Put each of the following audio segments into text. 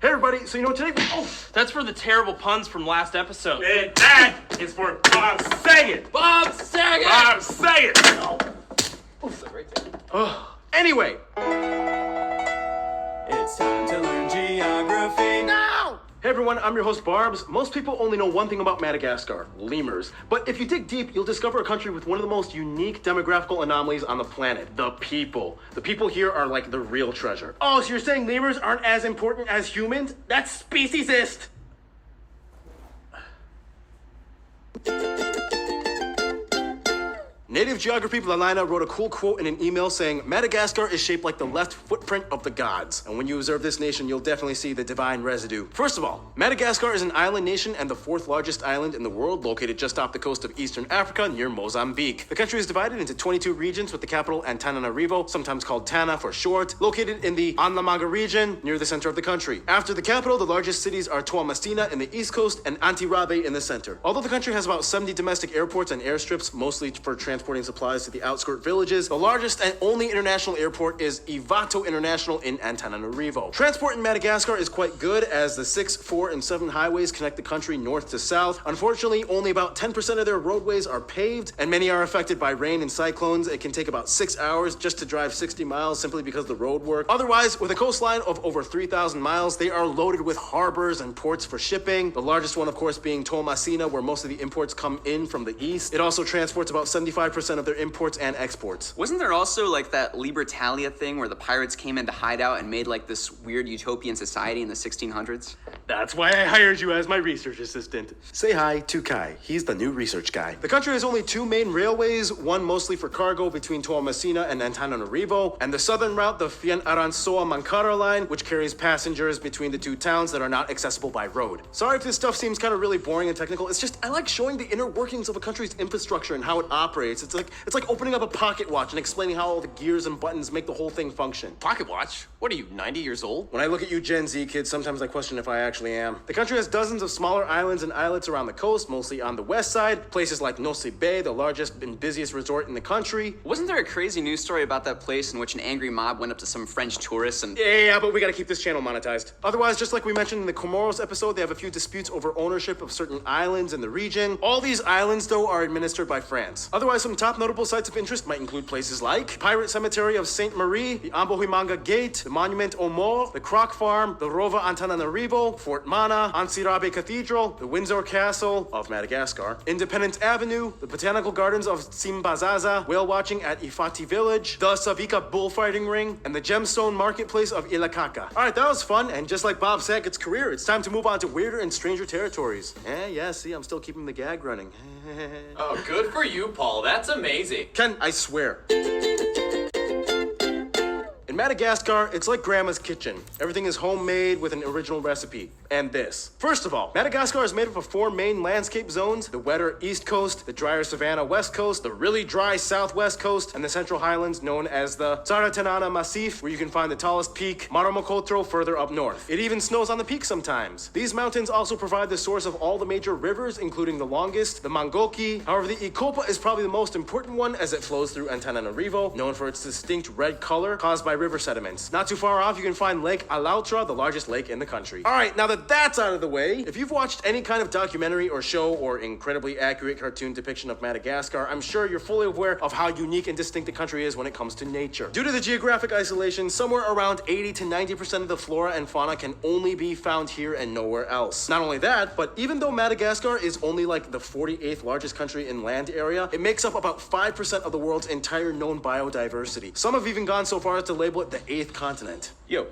Hey everybody, so today That's for the terrible puns from last episode. And that is for Bob Saget. Bob Saget! Bob Saget! Anyway. It's time to learn geography now! Hey everyone, I'm your host Barbs. Most people only know one thing about Madagascar, lemurs. But if you dig deep, you'll discover a country with one of the most unique demographical anomalies on the planet, the people. The people here are like the real treasure. Oh, so you're saying lemurs aren't as important as humans? That's speciesist! Native geography Lalina wrote a cool quote in an email saying, Madagascar is shaped like the left footprint of the gods. And when you observe this nation, you'll definitely see the divine residue. First of all, Madagascar is an island nation and the fourth largest island in the world, located just off the coast of Eastern Africa near Mozambique. The country is divided into 22 regions with the capital Antananarivo, sometimes called Tana for short, located in the Anlamaga region near the center of the country. After the capital, the largest cities are Toamasina in the east coast and Antirabe in the center. Although the country has about 70 domestic airports and airstrips, mostly for transporting supplies to the outskirt villages, the largest and only international airport is Ivato International in Antananarivo. Transport in Madagascar is quite good as the 6, 4, and 7 highways connect the country north to south. Unfortunately, only about 10% of their roadways are paved, and many are affected by rain and cyclones. It can take about 6 hours just to drive 60 miles simply because of the road work. Otherwise, with a coastline of over 3,000 miles, they are loaded with harbors and ports for shipping. The largest one, of course, being Toamasina, where most of the imports come in from the east. It also transports about 75% of their imports and exports. Wasn't there also like that Libertalia thing where the pirates came in to hide out and made like this weird utopian society in the 1600s? That's why I hired you as my research assistant. Say hi to Kai. He's the new research guy. The country has only 2 main railways, one mostly for cargo between Toamasina and Antananarivo, and the southern route, the Fianarantsoa-Mankara line, which carries passengers between the 2 towns that are not accessible by road. Sorry if this stuff seems kind of really boring and technical. It's just I like showing the inner workings of a country's infrastructure and how it operates. It's like opening up a pocket watch and explaining how all the gears and buttons make the whole thing function. Pocket watch? What are you, 90 years old? When I look at you Gen Z kids, sometimes I question if I actually am. The country has dozens of smaller islands and islets around the coast, mostly on the west side. Places like Nosy Bay, the largest and busiest resort in the country. Wasn't there a crazy news story about that place in which an angry mob went up to some French tourists and... Yeah, but we gotta keep this channel monetized. Otherwise, just like we mentioned in the Comoros episode, they have a few disputes over ownership of certain islands in the region. All these islands, though, are administered by France. Otherwise, some top notable sites of interest might include places like Pirate Cemetery of Sainte Marie, the Ambohimanga Gate, the Monument aux Morts, the Croc Farm, the Rova Antananarivo, Fort Mana, Ansirabe Cathedral, the Windsor Castle of Madagascar, Independence Avenue, the Botanical Gardens of Simbazaza, whale watching at Ifati Village, the Savika Bullfighting Ring, and the Gemstone Marketplace of Ilakaka. Alright, that was fun, and just like Bob Saget's career, it's time to move on to weirder and stranger territories. Yeah, see, I'm still keeping the gag running. Oh, good for you, Paul. That's amazing. Ken, I swear. In Madagascar, it's like grandma's kitchen. Everything is homemade with an original recipe. And this. First of all, Madagascar is made up of 4 main landscape zones: the wetter east coast, the drier savanna west coast, the really dry southwest coast, and the central highlands known as the Tsaratanana Massif, where you can find the tallest peak, Maramokotro, further up north. It even snows on the peak sometimes. These mountains also provide the source of all the major rivers, including the longest, the Mangoki. However, the Ikopa is probably the most important one as it flows through Antananarivo, known for its distinct red color caused by river sediments. Not too far off, you can find Lake Alautra, the largest lake in the country. Alright, now that that's out of the way, if you've watched any kind of documentary or show or incredibly accurate cartoon depiction of Madagascar, I'm sure you're fully aware of how unique and distinct the country is when it comes to nature. Due to the geographic isolation, somewhere around 80 to 90% of the flora and fauna can only be found here and nowhere else. Not only that, but even though Madagascar is only like the 48th largest country in land area, it makes up about 5% of the world's entire known biodiversity. Some have even gone so far as to label it the 8th continent. Yo,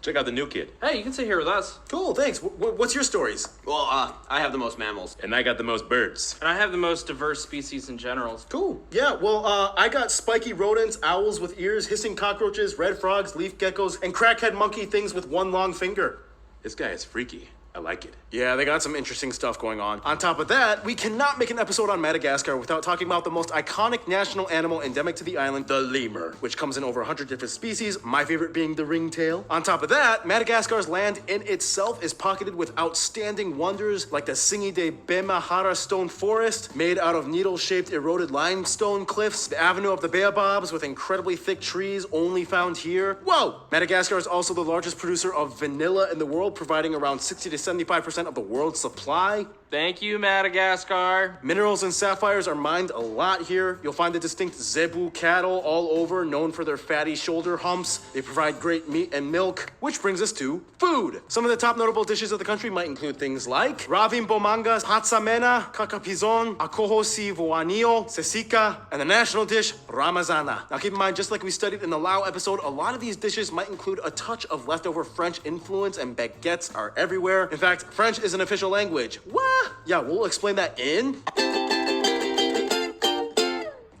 check out the new kid. Hey, you can sit here with us. Cool, thanks. What's your stories? Well, I have the most mammals. And I got the most birds. And I have the most diverse species in general. Cool. Yeah, well, I got spiky rodents, owls with ears, hissing cockroaches, red frogs, leaf geckos, and crackhead monkey things with one long finger. This guy is freaky. I like it. Yeah, they got some interesting stuff going on. On top of that, we cannot make an episode on Madagascar without talking about the most iconic national animal endemic to the island, the lemur, which comes in over 100 different species, my favorite being the ringtail. On top of that, Madagascar's land in itself is pocketed with outstanding wonders like the Singi de Bemahara stone forest, made out of needle-shaped eroded limestone cliffs, the Avenue of the Baobabs with incredibly thick trees only found here. Whoa! Madagascar is also the largest producer of vanilla in the world, providing around 60 to 75% of the world's supply. Thank you, Madagascar. Minerals and sapphires are mined a lot here. You'll find the distinct zebu cattle all over, known for their fatty shoulder humps. They provide great meat and milk, which brings us to food. Some of the top notable dishes of the country might include things like ravim bomangas, patsamena, kakapizon, akohosi voanio, sesika, and the national dish, ramazana. Now keep in mind, just like we studied in the Lao episode, a lot of these dishes might include a touch of leftover French influence, and baguettes are everywhere. In fact, French is an official language. What? Yeah, we'll explain that in.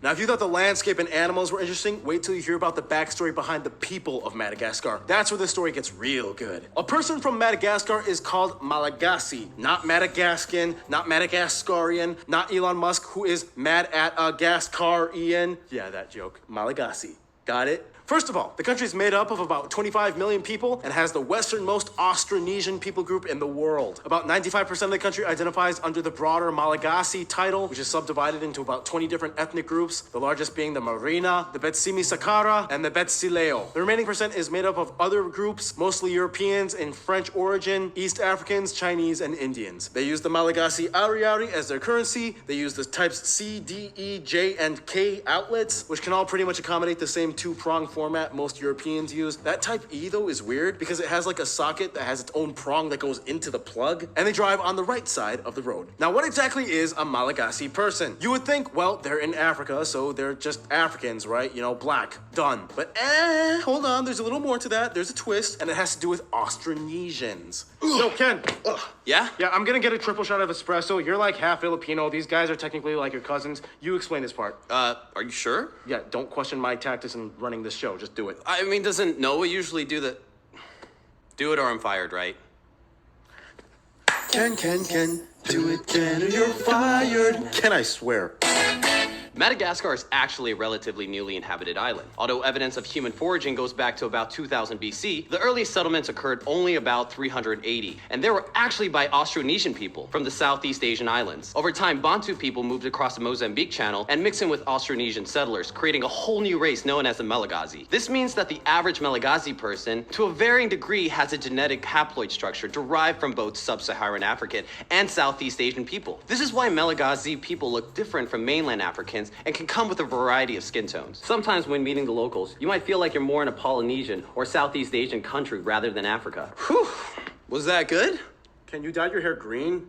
Now, if you thought the landscape and animals were interesting, wait till you hear about the backstory behind the people of Madagascar. That's where the story gets real good. A person from Madagascar is called Malagasy, not Madagascan, not Madagascarian, not Elon Musk, who is mad at a Gascarian. Yeah, that joke. Malagasy. Got it? First of all, the country is made up of about 25 million people and has the westernmost Austronesian people group in the world. About 95% of the country identifies under the broader Malagasy title, which is subdivided into about 20 different ethnic groups, the largest being the Marina, the Betsimi Sakara, and the Betsileo. The remaining percent is made up of other groups, mostly Europeans in French origin, East Africans, Chinese, and Indians. They use the Malagasy Ariari as their currency. They use the types C, D, E, J, and K outlets, which can all pretty much accommodate the same two-prong format most Europeans use. That type E though is weird because it has like a socket that has its own prong that goes into the plug, and they drive on the right side of the road. Now, what exactly is a Malagasy person? You would think, well, they're in Africa, so they're just Africans, right? You know, black, done. But hold on, there's a little more to that. There's a twist, and it has to do with Austronesians. No, Ken. Yeah? Yeah, I'm gonna get a triple shot of espresso. You're like half Filipino. These guys are technically like your cousins. You explain this part. Are you sure? Yeah, don't question my tactics in running this show. Just do it. I mean, doesn't Noah usually do the... Do it or I'm fired, right? Ken, do it, Ken, or you're fired. Ken, I swear. Madagascar is actually a relatively newly inhabited island. Although evidence of human foraging goes back to about 2000 BC, the earliest settlements occurred only about 380, and they were actually by Austronesian people from the Southeast Asian islands. Over time, Bantu people moved across the Mozambique Channel and mixed in with Austronesian settlers, creating a whole new race known as the Malagasy. This means that the average Malagasy person, to a varying degree, has a genetic haploid structure derived from both sub-Saharan African and Southeast Asian people. This is why Malagasy people look different from mainland Africans and can come with a variety of skin tones. Sometimes when meeting the locals, you might feel like you're more in a Polynesian or Southeast Asian country rather than Africa. Whew. Was that good? Can you dye your hair green?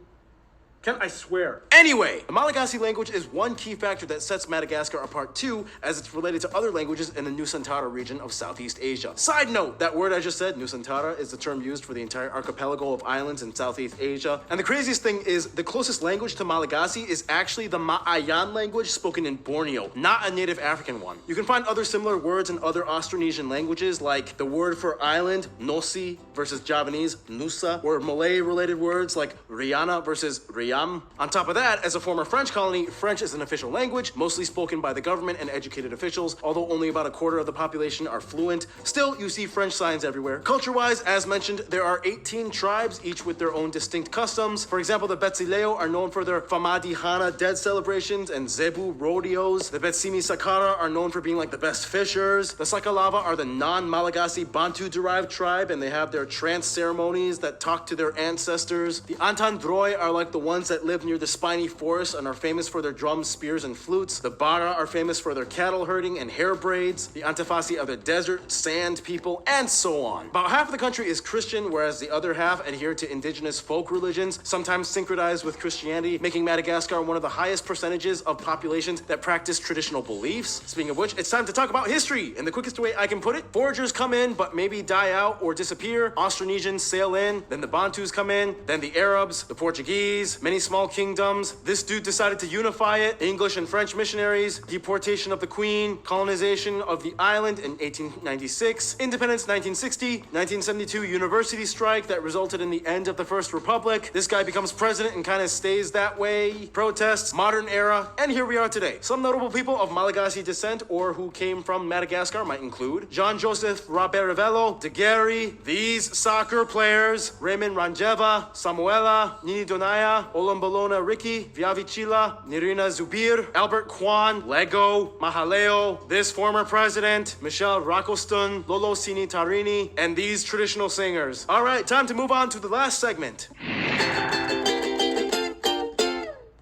Ken, I swear. Anyway, the Malagasy language is one key factor that sets Madagascar apart too, as it's related to other languages in the Nusantara region of Southeast Asia. Side note, that word I just said, Nusantara, is the term used for the entire archipelago of islands in Southeast Asia. And the craziest thing is, the closest language to Malagasy is actually the Ma'ayan language spoken in Borneo, not a native African one. You can find other similar words in other Austronesian languages, like the word for island, Nosi, versus Javanese, Nusa, or Malay-related words like Rihanna versus Riyam. On top of that, as a former French colony, French is an official language, mostly spoken by the government and educated officials, although only about a quarter of the population are fluent. Still, you see French signs everywhere. Culture-wise, as mentioned, there are 18 tribes, each with their own distinct customs. For example, the Betsileo are known for their Famadihana dead celebrations and Zebu rodeos. The Betsimi Sakara are known for being like the best fishers. The Sakalava are the non-Malagasy Bantu-derived tribe, and they have their trance ceremonies that talk to their ancestors. The Antandroi are like the ones that live near the spiny forest and are famous for their drums, spears, and flutes. The Bara are famous for their cattle herding and hair braids. The Antafasi are the desert sand people, and so on. About half of the country is Christian, whereas the other half adhere to indigenous folk religions, sometimes synchronized with Christianity, making Madagascar one of the highest percentages of populations that practice traditional beliefs. Speaking of which, it's time to talk about history. In the quickest way I can put it, foragers come in, but maybe die out or disappear. Austronesians sail in, then the Bantus come in, then the Arabs, the Portuguese, many many small kingdoms. This dude decided to unify it. English and French missionaries, deportation of the Queen, colonization of the island in 1896, independence 1960, 1972 university strike that resulted in the end of the First Republic. This guy becomes president and kind of stays that way. Protests, modern era, and here we are today. Some notable people of Malagasy descent or who came from Madagascar might include Jean-Joseph Raberevello, Daguerre, these soccer players, Raymond Ranjeva, Samuela, Nini Donaya, Olombolona Ricky, Viavichila, Nirina Zubir, Albert Kwan, Lego, Mahaleo, this former president, Michelle Rakoston, Lolo Sini Tarini, and these traditional singers. All right, time to move on to the last segment.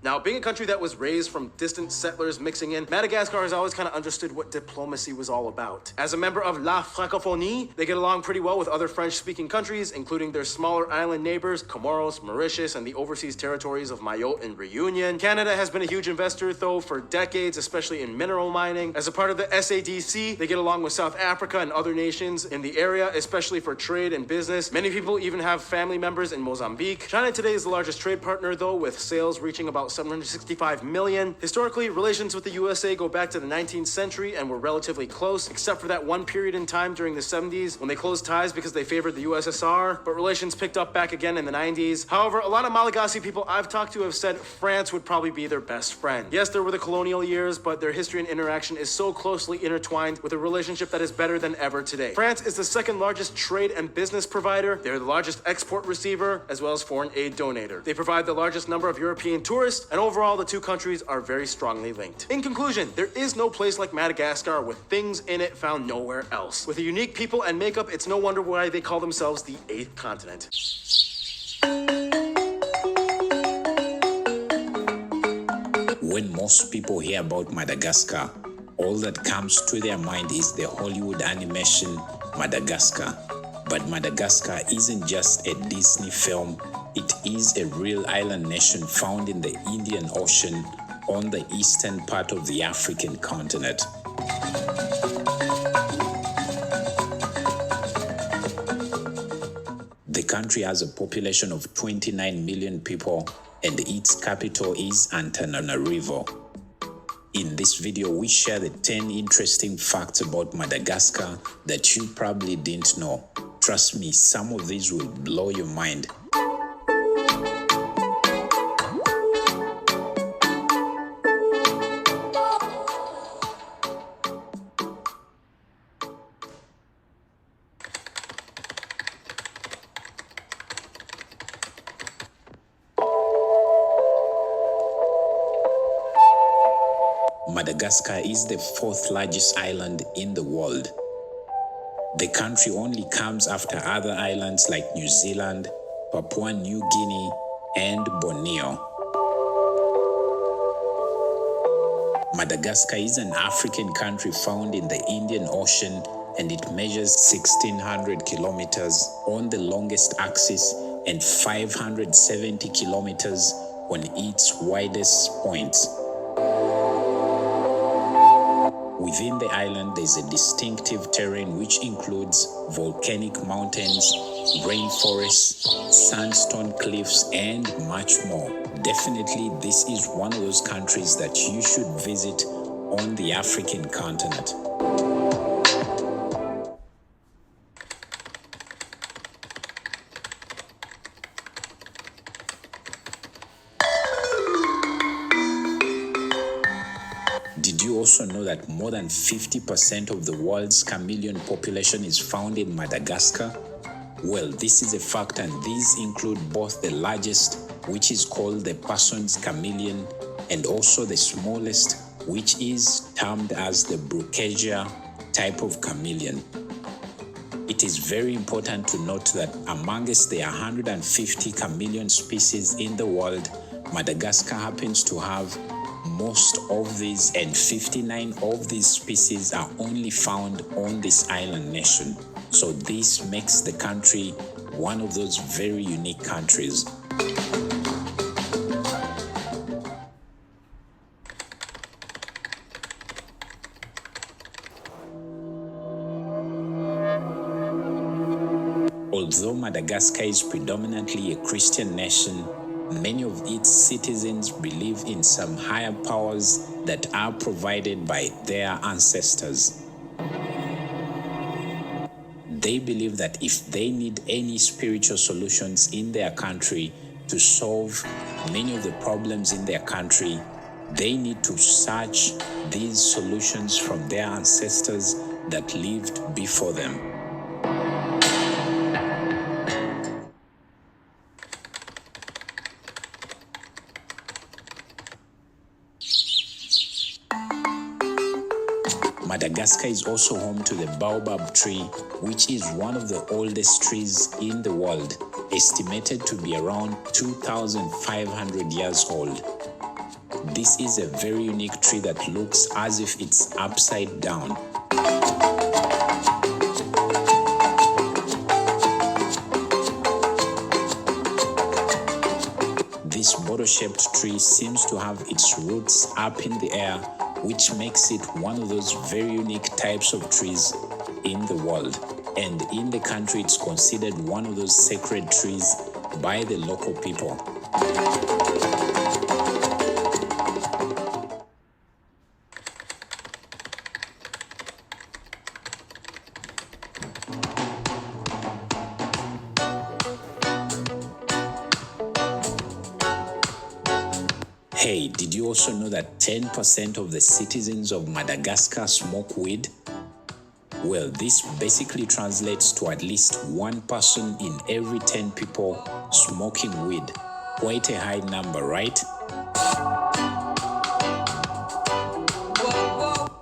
Now, being a country that was raised from distant settlers mixing in, Madagascar has always kind of understood what diplomacy was all about. As a member of La Francophonie, they get along pretty well with other French-speaking countries, including their smaller island neighbors, Comoros, Mauritius, and the overseas territories of Mayotte and Reunion. Canada has been a huge investor, though, for decades, especially in mineral mining. As a part of the SADC, they get along with South Africa and other nations in the area, especially for trade and business. Many people even have family members in Mozambique. China today is the largest trade partner, though, with sales reaching about 765 million. Historically, relations with the USA go back to the 19th century and were relatively close, except for that one period in time during the 70s when they closed ties because they favored the USSR, but relations picked up back again in the 90s. However, a lot of Malagasy people I've talked to have said France would probably be their best friend. Yes, there were the colonial years, but their history and interaction is so closely intertwined with a relationship that is better than ever today. France is the second largest trade and business provider. They're the largest export receiver, as well as foreign aid donator. They provide the largest number of European tourists, and overall, the two countries are very strongly linked. In conclusion, there is no place like Madagascar with things in it found nowhere else. With a unique people and makeup, it's no wonder why they call themselves the 8th continent. When most people hear about Madagascar, all that comes to their mind is the Hollywood animation Madagascar. But Madagascar isn't just a Disney film. It is a real island nation found in the Indian Ocean on the eastern part of the African continent. The country has a population of 29 million people and its capital is Antananarivo. In this video, we share the 10 interesting facts about Madagascar that you probably didn't know. Trust me, some of these will blow your mind. Madagascar is the 4th largest island in the world. The country only comes after other islands like New Zealand, Papua New Guinea, and Borneo. Madagascar is an African country found in the Indian Ocean and it measures 1,600 kilometers on the longest axis and 570 kilometers on its widest points. Within the island, there's a distinctive terrain which includes volcanic mountains, rainforests, sandstone cliffs, and much more. Definitely, this is one of those countries that you should visit on the African continent. Did you also know that more than 50% of the world's chameleon population is found in Madagascar? Well, this is a fact, and these include both the largest, which is called the Parsons chameleon, and also the smallest, which is termed as the Brucasia type of chameleon. It is very important to note that amongst the 150 chameleon species in the world, Madagascar happens to have most of these, and 59 of these species are only found on this island nation. So this makes the country one of those very unique countries. Although Madagascar is predominantly a Christian nation, Many of its citizens believe in some higher powers that are provided by their ancestors. They believe that if they need any spiritual solutions in their country to solve many of the problems in their country, they need to search these solutions from their ancestors that lived before them. Madagascar is also home to the baobab tree, which is one of the oldest trees in the world, estimated to be around 2,500 years old. This is a very unique tree that looks as if it's upside down. This bottle-shaped tree seems to have its roots up in the air, which makes it one of those very unique types of trees in the world. And in the country, it's considered one of those sacred trees by the local people. Hey, did you also know that 10% of the citizens of Madagascar smoke weed? Well, this basically translates to at least one person in every 10 people smoking weed. Quite a high number, right?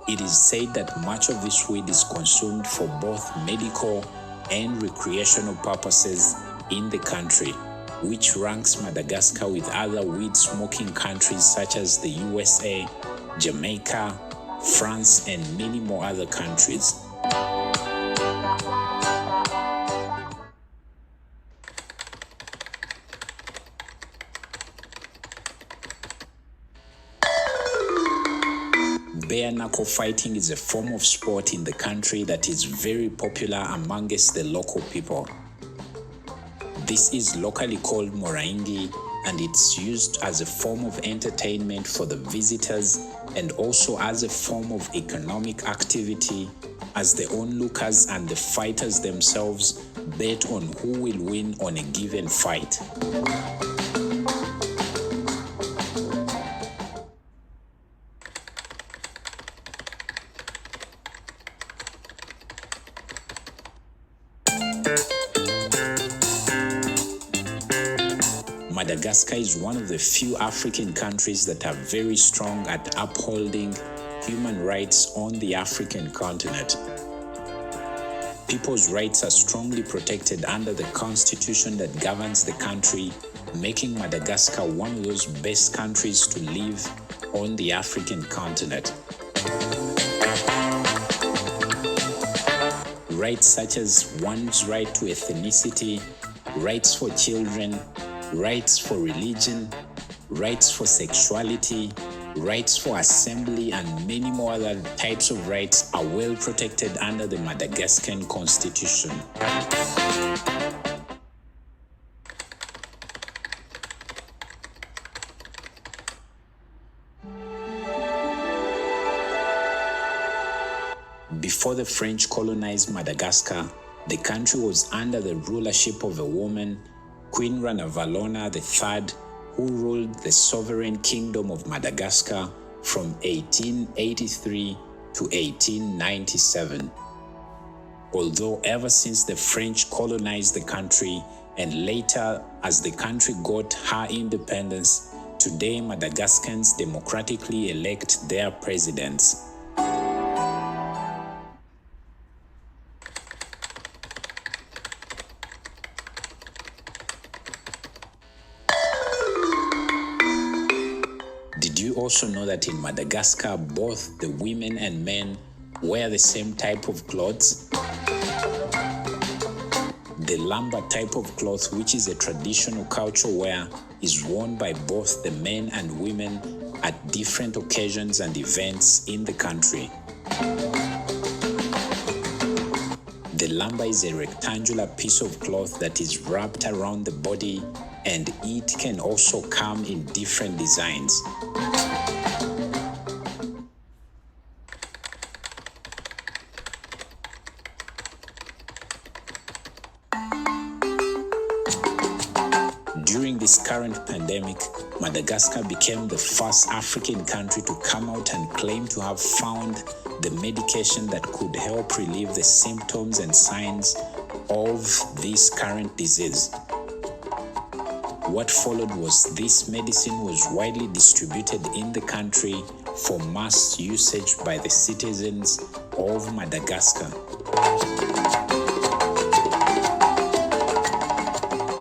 It is said that much of this weed is consumed for both medical and recreational purposes in the country, which ranks Madagascar with other weed-smoking countries such as the USA, Jamaica, France, and many more other countries. Bare knuckle fighting is a form of sport in the country that is very popular amongst the local people. This is locally called moraingi, and it's used as a form of entertainment for the visitors and also as a form of economic activity, as the onlookers and the fighters themselves bet on who will win on a given fight. Madagascar is one of the few African countries that are very strong at upholding human rights on the African continent. People's rights are strongly protected under the constitution that governs the country, making Madagascar one of those best countries to live on the African continent. Rights such as one's right to ethnicity, rights for children, rights for religion, rights for sexuality, rights for assembly, and many more other types of rights are well protected under the Madagascan constitution. Before the French colonized Madagascar, the country was under the rulership of a woman, Queen Ranavalona III, who ruled the sovereign kingdom of Madagascar from 1883 to 1897. Although ever since the French colonized the country and later as the country got her independence, today Madagascans democratically elect their presidents. Did you also know that in Madagascar, both the women and men wear the same type of clothes? The lamba type of cloth, which is a traditional cultural wear, is worn by both the men and women at different occasions and events in the country. The lamba is a rectangular piece of cloth that is wrapped around the body, and it can also come in different designs. During this current pandemic, Madagascar became the first African country to come out and claim to have found the medication that could help relieve the symptoms and signs of this current disease. What followed was this medicine was widely distributed in the country for mass usage by the citizens of Madagascar.